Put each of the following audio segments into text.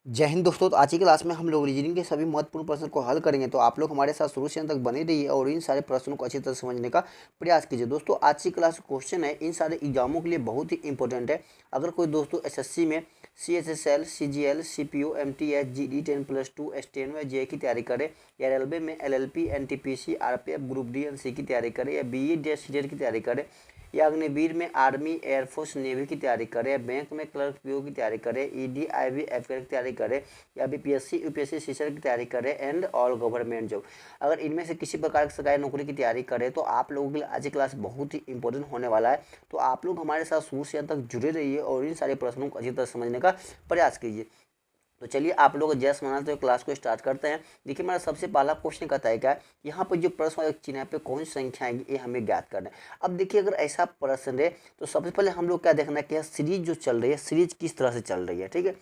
जय हिंद दोस्तों। तो आज की क्लास में हम लोग रीजनिंग के सभी महत्वपूर्ण प्रश्न को हल करेंगे। तो आप लोग हमारे साथ शुरू से अंत तक बने रहिए और इन सारे प्रश्नों को अच्छी तरह समझने का प्रयास कीजिए। दोस्तों आज की क्लास क्वेश्चन है, इन सारे एग्जामों के लिए बहुत ही इंपॉर्टेंट है। अगर कोई दोस्तों एसएससी में CHSL, CGL, CPO, MTH, GD 10+2, STN में जे की तैयारी करे, या रेलवे में LLP, NTPC, RPF, group D and C की तैयारी करे, या BE CDET की तैयारी करे, या अग्निवीर में आर्मी, एयरफोर्स, नेवी की तैयारी करे, बैंक में क्लर्क पीओ की तैयारी करे, ED IB FK की तैयारी करे, या BPSC UPSC टीचर की तैयारी करे एंड ऑल गवर्नमेंट जॉब, अगर इनमें से किसी प्रकार की सरकारी नौकरी की तैयारी करे तो आप लोगों के लिए आज की क्लास बहुत ही इंपॉर्टेंट होने वाला है। तो आप लोग हमारे साथ शुरू से अंत तक जुड़े रहिए और इन सारे प्रश्नों को अच्छी तरह समझने का प्रयास कीजिए। तो चलिए आप लोग जैसे मना तो क्लास को स्टार्ट करते हैं। देखिए हमारा सबसे पहला क्वेश्चन कहता है क्या, यहाँ पर जो प्रश्न चिन्ह पे कौन सी संख्या आएगी ये हमें ज्ञात करना है। अब देखिए अगर ऐसा प्रश्न है तो सबसे पहले हम लोग क्या देखना है कि सीरीज जो चल रही है सीरीज किस तरह से चल रही है। ठीक है,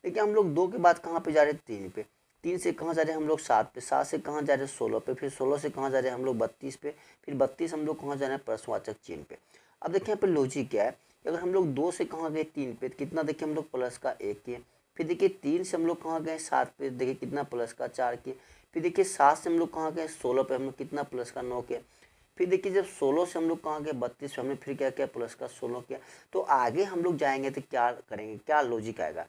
देखिए हम लोग 2 के बाद कहाँ पे जा रहे हैं, 3 पे, 3 से कहाँ जा रहे हैं हम लोग 7 पे, 7 से कहाँ जा रहे हैं 16 पे, फिर 16 से कहाँ जा रहे हैं हम लोग 32 पे, फिर 32 हम लोग कहाँ जा रहे हैं प्रश्नवाचक चिन्ह पे। अब देखिए यहाँ पे लॉजिक क्या है, अगर हम लोग 2 से कहाँ गए 3 पे, कितना देखिए हम लोग प्लस का 1 किए, फिर देखिए 3 से हम लोग कहाँ गए 7 पे, देखिए कितना प्लस का 4 किए, फिर देखिए 7 से हम लोग कहाँ गए 16 पे, हम लोग कितना प्लस का 9 किया, फिर देखिए जब 16 से हम लोग कहाँ गए 32 पे, हमने फिर क्या किया प्लस का 16 किया। तो आगे हम लोग जाएंगे तो क्या करेंगे, क्या लॉजिक आएगा।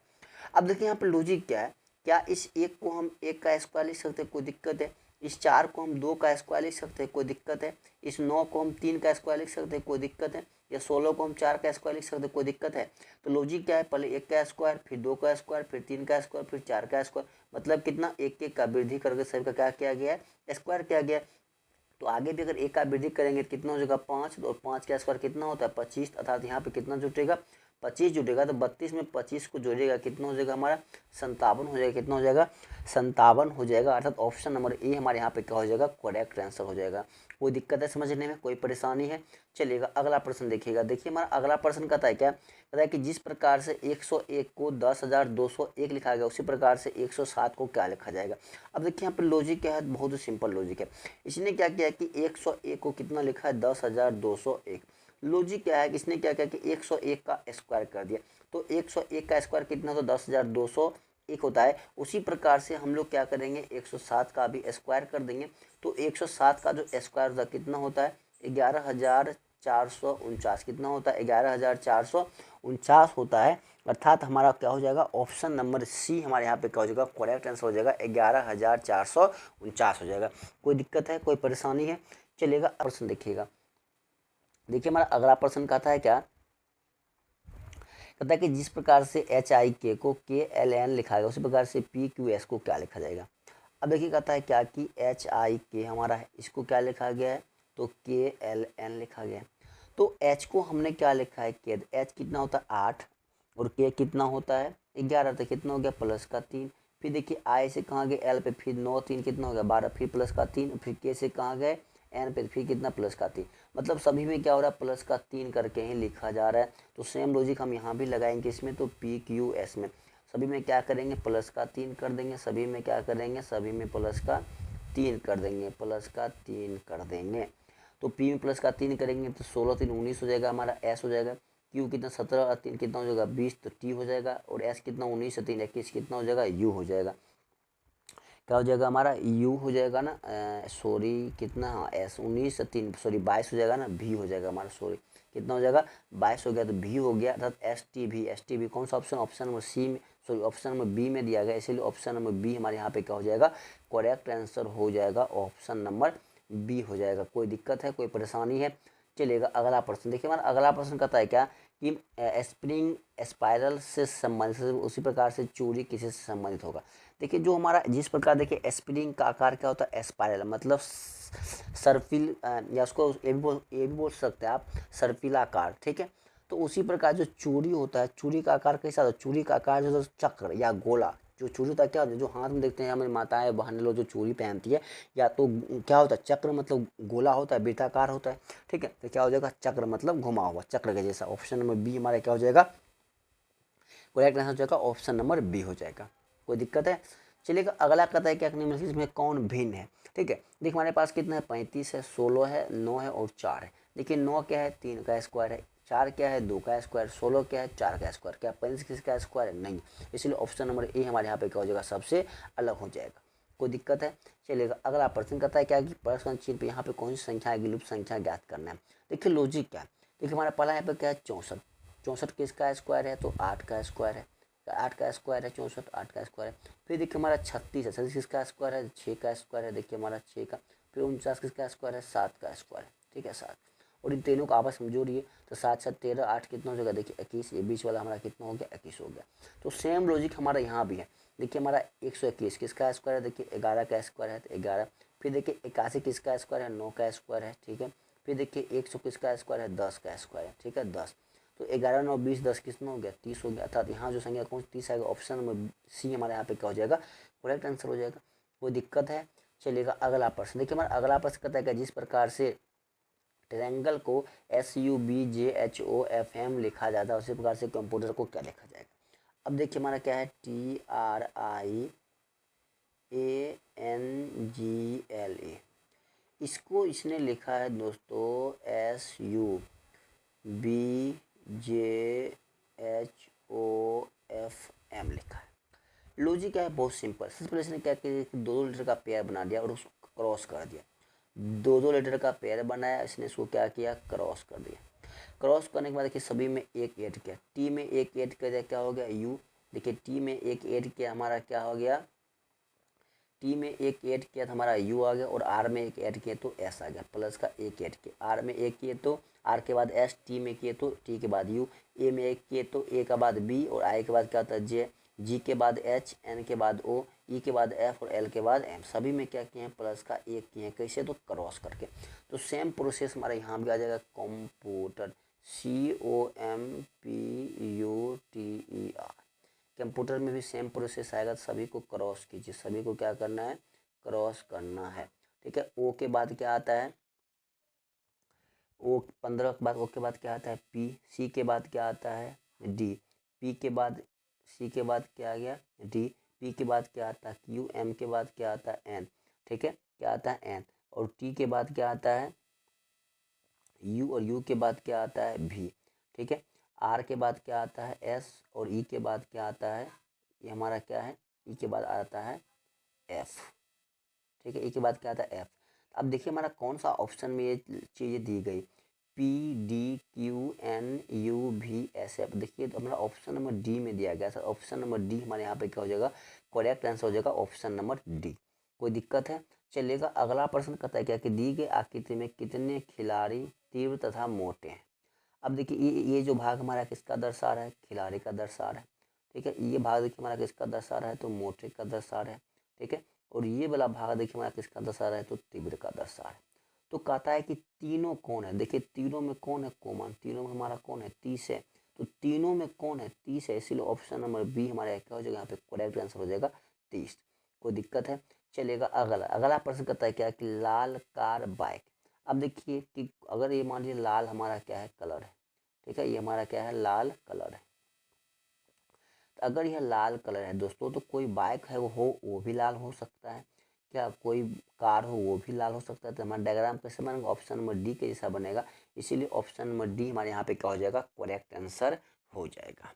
अब देखिए यहाँ पे लॉजिक क्या है, क्या इस 1 को हम 1 का स्क्वायर लिख सकते हैं, कोई दिक्कत है, इस 4 को हम 2 का स्क्वायर लिख सकते हैं, कोई दिक्कत है, इस 9 को हम 3 का स्क्वायर लिख सकते हैं, कोई दिक्कत है, या 16 को हम 4 का स्क्वायर लिख सकते हैं, कोई दिक्कत है। तो लॉजिक क्या है, पहले 1 का स्क्वायर, फिर 2 का स्क्वायर, फिर 3 का स्क्वायर, फिर 4 का स्क्वायर, मतलब कितना 1 का वृद्धि करके सभी का क्या किया गया है, स्क्वायर किया गया है। तो आगे भी अगर 1 का वृद्धि करेंगे तो कितना हो जाएगा 5, और 5 का स्क्वायर कितना होता है 25, अर्थात यहाँ पे कितना जुटेगा 25 जुटेगा। तो 32 में 25 को जोड़ेगा कितना हो जाएगा हमारा 57 हो जाएगा, कितना हो जाएगा 57 हो जाएगा, अर्थात ऑप्शन नंबर ए हमारे यहाँ पे क्या हो जाएगा करेक्ट आंसर हो जाएगा। कोई दिक्कत है समझने में, कोई परेशानी है। चलिएगा अगला प्रश्न देखिएगा। देखिए हमारा अगला प्रश्न कहता है क्या, कहता है कि जिस प्रकार से 101 को 10,201 लिखा गया उसी प्रकार से 107 को क्या लिखा जाएगा। अब देखिए यहाँ पे लॉजिक क्या है, बहुत ही सिंपल लॉजिक है। इसने क्या किया कि 101 को कितना लिखा है 10,201। लॉजिक क्या है कि इसने क्या किया कि 101 का स्क्वायर कर दिया, तो 101 का स्क्वायर कितना तो 10,201 होता है। उसी प्रकार से हम लोग क्या करेंगे 107 का भी स्क्वायर कर देंगे, तो 107 का जो स्क्वायर होता है कितना होता है 11,449, कितना होता है 11,449 होता है, अर्थात हमारा क्या हो जाएगा ऑप्शन नंबर सी हमारे यहाँ पे क्या हो जाएगा करेक्ट आंसर हो जाएगा 11,449 हो जाएगा। कोई दिक्कत है, कोई परेशानी है। चलिएगा प्रश्न देखिएगा। देखिए हमारा अगला प्रश्न कहता है क्या, कहता है कि जिस प्रकार से HIK को KLN लिखा गया उसी प्रकार से PQS को क्या लिखा जाएगा। अब देखिए कहता है क्या कि HIK हमारा है, इसको क्या लिखा गया है तो KLN लिखा गया है। तो H को हमने क्या लिखा है K, H कितना होता है 8 और K कितना होता है 11, तो कितना हो गया प्लस का 3। फिर देखिए I से कहाँ गए L पे, फिर 9 3 कितना हो गया 12, फिर प्लस का 3, फिर K से कहाँ गए N पे, फिर कितना प्लस का 3, मतलब सभी में क्या हो रहा है प्लस का 3 करके ही लिखा जा रहा है। तो सेम लॉजिक हम यहाँ भी लगाएंगे इसमें, तो PQS में सभी में क्या करेंगे प्लस का 3 कर देंगे, सभी में क्या करेंगे सभी में प्लस का 3 कर देंगे, प्लस का 3 कर देंगे। तो P में प्लस का 3 करेंगे तो 16 3 19 हो जाएगा हमारा S हो जाएगा। Q कितना 17 और 3 कितना हो जाएगा 20, तो T हो जाएगा। और S कितना 19 से 3 21 कितना हो जाएगा U हो जाएगा। क्या हो जाएगा हमारा U हो जाएगा ना, सॉरी कितना, हाँ S 19 से 3 सॉरी 22 हो जाएगा ना, V हो जाएगा हमारा, सॉरी कितना हो जाएगा 22 हो गया, तो V हो गया, अर्थात STV कौन सा ऑप्शन, ऑप्शन नंबर सी में, सॉरी ऑप्शन नंबर बी में दिया गया, इसीलिए ऑप्शन नंबर बी हमारे यहाँ पे क्या हो जाएगा करेक्ट आंसर हो जाएगा, ऑप्शन नंबर बी हो जाएगा। कोई दिक्कत है, कोई परेशानी है। चलिएगा अगला प्रश्न देखिए। हमारा अगला प्रश्न कहता है क्या कि स्प्रिंग स्पाइरल से संबंधित उसी प्रकार से चूड़ी किसी से संबंधित होगा। देखिए जो हमारा जिस प्रकार देखिए स्प्रिंग का आकार क्या होता है स्पाइरल, मतलब सर्पिल, या उसको ये भी बोल सकते हैं आप सर्पिल आकार, ठीक है। तो उसी प्रकार जो चूड़ी होता है, चूड़ी का आकार कैसा होता है, चूड़ी का आकार जो चक्र या गोला, जो चूड़ी होता है क्या होता है जो हाथ में देखते हैं हमारी माताएं बहनें लोग जो चूड़ी पहनती है, या तो क्या होता है चक्र मतलब गोला होता है, वृत्ताकार होता है, ठीक है। तो क्या हो जाएगा चक्र मतलब घुमा हुआ चक्र के जैसा। ऑप्शन नंबर बी हमारा क्या हो जाएगा करेक्ट आंसर हो जाएगा, ऑप्शन नंबर बी हो जाएगा। कोई दिक्कत है। चलिएगा अगला कहता है कि निम्नलिखित इसमें कौन भिन्न है, ठीक है। देखिए हमारे पास कितना है 35 है, 16 है, 9 है और 4 है। देखिए 9 क्या है 3 का स्क्वायर है, 4 क्या है 2 का स्क्वायर, 16 क्या है 4 का स्क्वायर, क्या 35 किसका स्क्वायर है नहीं, इसलिए ऑप्शन नंबर ए हमारे यहाँ पे क्या हो जाएगा सबसे अलग हो जाएगा। कोई दिक्कत है? चलिएगा अगला प्रश्न कहता है क्या कि प्रश्न चिन्ह पे यहाँ पे कौन सी संख्या आएगी, लुप्त संख्या ज्ञात करना है। देखिए लॉजिक क्या है, देखिए हमारा पहला यहाँ पे क्या है 64, 64 किसका स्क्वायर है तो 8 का स्क्वायर है, 8 का स्क्वायर है 64, 8 का स्क्वायर है। फिर देखिए हमारा 36 है, 36 किसका स्क्वायर है 6 का स्क्वायर है, देखिए हमारा 6 का। फिर 49 किसका स्क्वायर है 7 का स्क्वायर है, ठीक है 7। और इन तीनों को आपस में जोड़िए तो 7 7 13 8 कितना हो जाएगा देखिए 21, ये बीच वाला हमारा कितना हो गया 21 हो गया। तो सेम लॉजिक हमारा यहाँ भी है। देखिए हमारा 121 किसका स्क्वायर है, देखिए 11 का स्क्वायर है तो 11। फिर देखिए 81 किसका स्क्वायर है 9 का स्क्वायर है, ठीक है। फिर देखिए 100 किसका स्क्वायर है 10 का स्क्वायर है, ठीक है 10। तो 11 9 20 10 कितना हो गया 30 हो गया, अर्थात यहाँ जो संख्या कौन सी 30 आएगा, ऑप्शन नंबर सी हमारे यहाँ पे क्या हो जाएगा करेक्ट आंसर हो जाएगा। कोई दिक्कत है? चलिएगा अगला प्रश्न देखिए हमारा अगला प्रश्न कहता है कि जिस प्रकार से ट्रायंगल को SUBJHOFM लिखा जाता है उसी प्रकार से कंप्यूटर को क्या लिखा जाएगा। अब देखिए हमारा क्या है TRIANGLA, इसको इसने लिखा है दोस्तों SUBJHOFM लिखा है। लॉजिक क्या है बहुत सिंपल, सबसे पहले इसने क्या किया कि 2 लेटर का पेयर बना दिया और उसको क्रॉस कर दिया, 2 लेटर का पेयर बनाया, इसने इसको क्या किया क्रॉस कर दिया। क्रॉस करने के बाद देखिए सभी में एक ऐड किया, टी में एक ऐड कर दिया क्या हो गया यू। देखिए टी में एक ऐड किया हमारा क्या हो गया, टी में एक ऐड किया तो हमारा यू आ गया, और आर में एक ऐड किया तो एस आ गया, प्लस का एक ऐड किया, आर में एक किए तो आर के बाद एस, टी में किए तो टी के बाद यू, ए में एक किए तो ए का बाद बी, और आई के बाद क्या होता है जे, जी के बाद एच, एन के बाद ओ, ई के बाद एफ और एल के बाद एम। सभी में क्या किए हैं प्लस का एक किए हैं, कैसे तो क्रॉस करके। तो सेम प्रोसेस हमारा यहाँ भी आ जाएगा कंप्यूटर, COMPUTER, कंप्यूटर में भी सेम प्रोसेस आएगा। सभी को क्रॉस कीजिए, सभी को क्या करना है क्रॉस करना है, ठीक है। ओ के बाद क्या आता है ओ 15 के बाद ओ के बाद क्या आता है P, सी के बाद क्या आता है D, P के बाद सी के बाद क्या आ गया D, P के बाद क्या आता है Q, M के बाद क्या आता है N, ठीक है क्या आता है N, और T के बाद क्या आता है U, और U के बाद क्या आता है V, ठीक है। R के बाद क्या आता है S, और E के बाद क्या आता है ये हमारा क्या है E के बाद आता है F, ठीक है E के बाद क्या आता है F। अब देखिए हमारा कौन सा ऑप्शन में ये चीज़ें दी गई PDQNUVSF, देखिए तो हमारा ऑप्शन नंबर डी में दिया गया सर, ऑप्शन नंबर डी हमारे यहाँ पे क्या हो जाएगा करेक्ट आंसर हो जाएगा ऑप्शन नंबर डी। कोई दिक्कत है? चलेगा अगला प्रश्न कहता है क्या कि दी गई आकृति में कितने खिलाड़ी तीव्र तथा मोटे हैं। अब देखिए ये जो भाग हमारा किसका दर्शा रहा है खिलाड़ी का दर्शा रहा है, ठीक है। ये भाग देखिए हमारा किसका दर्शा रहा है तो मोटे का दर्शा रहा है, ठीक है। और ये वाला भाग देखिए हमारा किसका दर्शा रहा है तो तीव्र का दर्शा रहा है। तो कहता है कि तीनों कौन है, देखिए तीनों में कौन है कॉमन, तीनों में हमारा कौन है 30 है, तो तीनों में कौन है 30 है, इसीलिए ऑप्शन नंबर बी हमारा क्या हो जाएगा यहाँ पे करेक्ट आंसर हो जाएगा 30। कोई दिक्कत है? चलेगा अगला अगला प्रश्न कहता है क्या कि लाल कार बाइक। अब देखिए कि अगर ये मान लीजिए लाल हमारा क्या है कलर है, ठीक है, ये हमारा क्या है लाल कलर है। तो अगर यह लाल कलर है दोस्तों तो कोई बाइक है वो भी लाल हो सकता है, क्या कोई कार हो वो भी लाल हो सकता है। तो हमारा डायग्राम कैसे बनेगा ऑप्शन नंबर डी के जैसा बनेगा, इसीलिए ऑप्शन नंबर डी हमारे यहाँ पे क्या हो जाएगा करेक्ट आंसर हो जाएगा।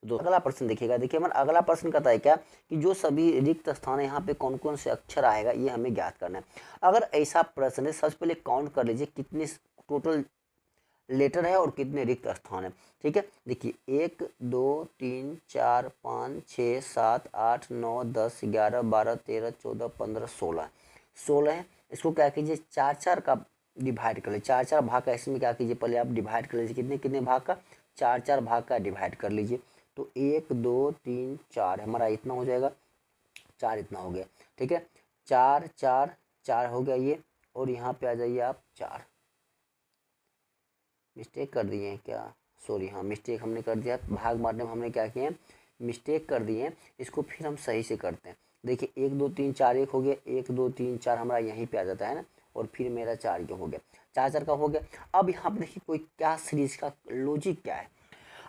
तो अगला प्रश्न देखिएगा, देखिए हमारा अगला प्रश्न कहता है क्या कि जो सभी रिक्त स्थान है यहाँ पे कौन कौन से अक्षर आएगा ये हमें ज्ञात करना है। अगर ऐसा प्रश्न है सबसे पहले काउंट कर लीजिए कितने टोटल लेटर है और कितने रिक्त स्थान है, ठीक है। देखिए 1 2 3 4 5 6 7 8 9 10 11 12 13 14 15 16 है। इसको क्या कीजिए 4 4 का डिवाइड कर लीजिए, 4 4 भाग का इसमें क्या कीजिए पहले आप डिवाइड कर लीजिए, कितने कितने भाग का 4 4 भाग का डिवाइड कर लीजिए। तो 1 2 3 4 हमारा इतना हो जाएगा 4 इतना हो गया, ठीक है 4 4 4 हो गया ये, और यहाँ पे आ जाइए आप 4 मिस्टेक कर दिए हैं क्या, सॉरी हाँ मिस्टेक हमने कर दिया, भाग मारने में हमने क्या किए हैं मिस्टेक कर दिए हैं, इसको फिर हम सही से करते हैं। देखिए 1 2 3 4 1 हो गया, 1 2 3 4 हमारा यहीं पे आ जाता है ना, और फिर मेरा 4 ये हो गया, 4 4 का हो गया। अब यहाँ पर देखिए कोई क्या सीरीज का लॉजिक क्या है।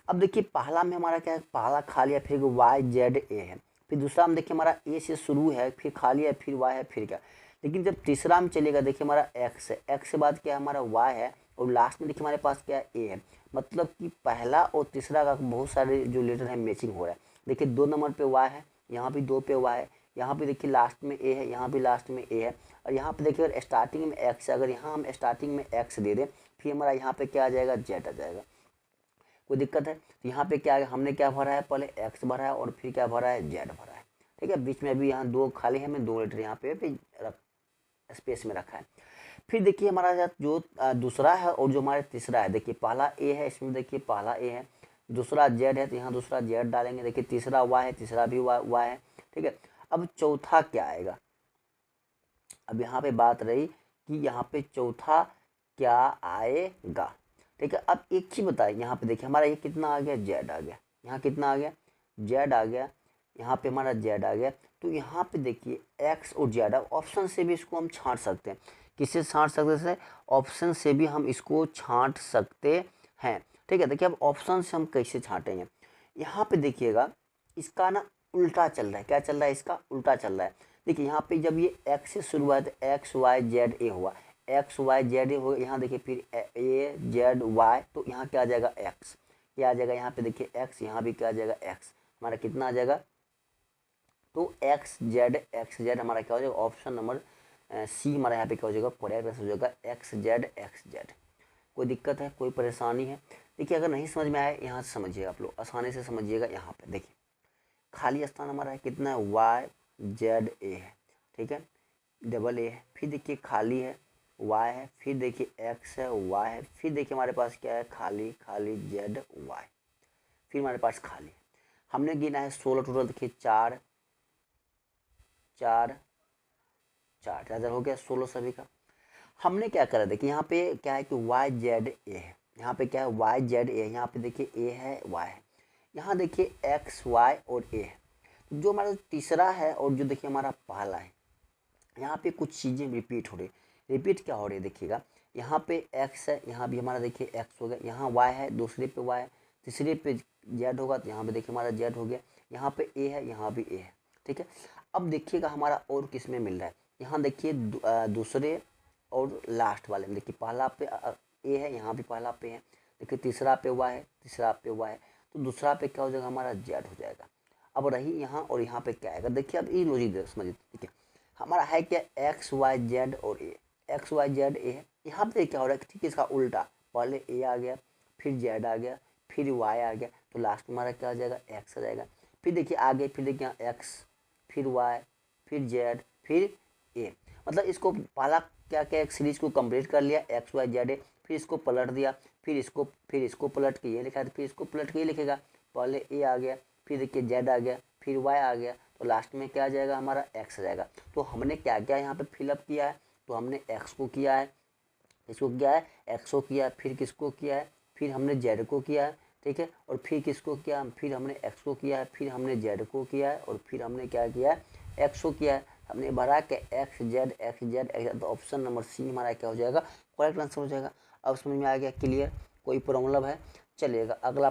अब देखिए पहला में हमारा क्या है पहला खा लिया फिर YZA है, फिर दूसरा में देखिए हमारा ए से शुरू है फिर खा लिया फिर वाई है फिर क्या, लेकिन जब तीसरा में चलेगा देखिए हमारा एक्स है, एक्स के बाद क्या है हमारा वाई है, और लास्ट में देखिए हमारे पास क्या है, ए है। मतलब कि पहला और तीसरा का बहुत सारे जो लेटर है मैचिंग हो रहा है। देखिए 2 नंबर पे वाई है, यहाँ भी 2 पे वाई है, यहाँ पे देखिए लास्ट में ए है, यहाँ भी लास्ट में ए है, और यहाँ पे देखिए अगर स्टार्टिंग में एक्स है, अगर यहाँ हम स्टार्टिंग में एक्स दे दें फिर हमारा यहाँ पे क्या आ जाएगा, जेड आ जाएगा। कोई दिक्कत है? तो यहाँ पे क्या है, हमने क्या भरा है, पहले एक्स भरा है और फिर क्या भरा है, जेड भरा है। ठीक है, बीच में अभी यहाँ 2 खाली है, मैं 2 लेटर यहाँ पे स्पेस में रखा है। फिर देखिए हमारा जो दूसरा है और जो हमारा तीसरा है, देखिए पहला ए है, इसमें देखिए पहला ए है, दूसरा जेड है तो यहाँ दूसरा जेड डालेंगे। देखिए तीसरा वाई है, तीसरा भी वाई है। ठीक है, अब चौथा क्या आएगा, अब यहाँ पे बात रही कि यहाँ पे चौथा क्या आएगा। ठीक है, अब एक चीज बताइए, यहाँ पे देखिए हमारा ये कितना आ गया, जेड आ गया, यहाँ कितना आ गया, जेड आ गया, यहाँ पे हमारा जेड आ गया। तो यहाँ पे देखिए एक्स और जेड, ऑप्शन से भी इसको हम छांट सकते हैं। किससे छांट सकते हैं, ऑप्शन से भी हम इसको छांट सकते हैं। ठीक है, देखिए अब ऑप्शन से हम कैसे छांटेंगे, यहाँ पे देखिएगा इसका ना उल्टा चल रहा है, क्या चल रहा है, इसका उल्टा चल रहा है। देखिए यहाँ पे जब ये एक्स से शुरू हुआ तो एक्स वाई जेड ए हुआ, एक्स वाई जेड ए हो, यहाँ देखिए फिर ए जेड वाई, तो यहाँ क्या आ जाएगा, एक्स, क्या आ जाएगा, यहाँ पे देखिए एक्स, यहाँ भी क्या आ जाएगा, एक्स, हमारा कितना आ जाएगा, तो एक्स जेड हमारा क्या हो जाएगा, ऑप्शन नंबर सी हमारा यहाँ पे क्या हो जाएगा, करेक्ट आंसर हो जाएगा एक्स जेड। कोई दिक्कत है, कोई परेशानी है? देखिए अगर नहीं समझ में आए यहाँ से समझिएगा, आप लोग आसानी से समझिएगा। यहाँ पे देखिए खाली स्थान हमारा है कितना है, वाई जेड ए है। ठीक है, डबल ए है, फिर देखिए खाली है, वाई है, फिर देखिए एक्स है, वाई है, फिर देखिए हमारे पास क्या है, खाली खाली जेड वाई, फिर हमारे पास खाली है। हमने गिना है 16 टोटल, देखिए 4 4 4 चार्जर हो गया 16 सभी का। हमने क्या करा, देखिए यहाँ पे क्या है कि वाई जेड ए है, यहाँ पे क्या है, वाई जेड ए, यहाँ पे देखिए ए है वाई है, यहाँ देखिए एक्स वाई और ए है। जो हमारा तीसरा है और जो देखिए हमारा पहला है, यहाँ पे कुछ चीज़ें रिपीट हो रही, रिपीट क्या हो रही है देखिएगा, यहाँ पे एक्स है, यहाँ भी हमारा देखिए एक्स हो गया, यहाँ वाई है, दूसरे पे वाई है, तीसरे पे जेड होगा तो यहाँ पे देखिए हमारा जेड हो गया, यहाँ पे ए है, यहाँ भी ए है। ठीक है, अब देखिएगा हमारा और किस में मिल रहा है, यहाँ देखिए दूसरे और लास्ट वाले में देखिए पहला पे ए है, यहाँ भी पहला पे है, देखिए तीसरा पे वाई है, तीसरा पे वाई है, तो दूसरा पे क्या हो जाएगा, हमारा जेड हो जाएगा। अब रही यहाँ और यहाँ पे क्या आएगा, देखिए अब ये लॉजिक समझिए। ठीक है, हमारा है क्या, एक्स वाई जेड और ए, एक्स वाई जेड ए है, यहाँ पे क्या हो रहा है, ठीक है इसका उल्टा, पहले ए आ गया, फिर जेड आ गया, फिर वाई आ गया, तो लास्ट में हमारा क्या आ जाएगा, एक्स आ जाएगा। फिर देखिए आगे, फिर देखिए यहाँ एक्स, फिर वाई, फिर जेड, फिर ए, मतलब इसको पहला क्या क्या एक सीरीज को कंप्लीट कर लिया, एक्स वाई जेड ए, फिर इसको पलट दिया, फिर इसको पलट के ये लिखा, फिर इसको पलट के ये लिखेगा, पहले ए आ गया, फिर देखिए जेड आ गया, फिर वाई आ गया, तो लास्ट में क्या आ जाएगा, हमारा एक्स आ जाएगा। तो हमने क्या क्या यहाँ पे फिलअप किया है, तो हमने एक्स को किया है, इसको किया है, एक्स को किया है, फिर किसको किया है, फिर हमने जेड को किया है। ठीक है, और फिर किसको किया, फिर हमने एक्स को किया है, फिर हमने जेड को किया है, और फिर हमने क्या किया है, एक्स को किया है। हमने भरा के एक्स जेड, तो ऑप्शन नंबर सी हमारा क्या हो जाएगा, करेक्ट आंसर हो जाएगा। अब समझ में आ गया, क्लियर, कोई प्रॉब्लम है, चलिएगा अगला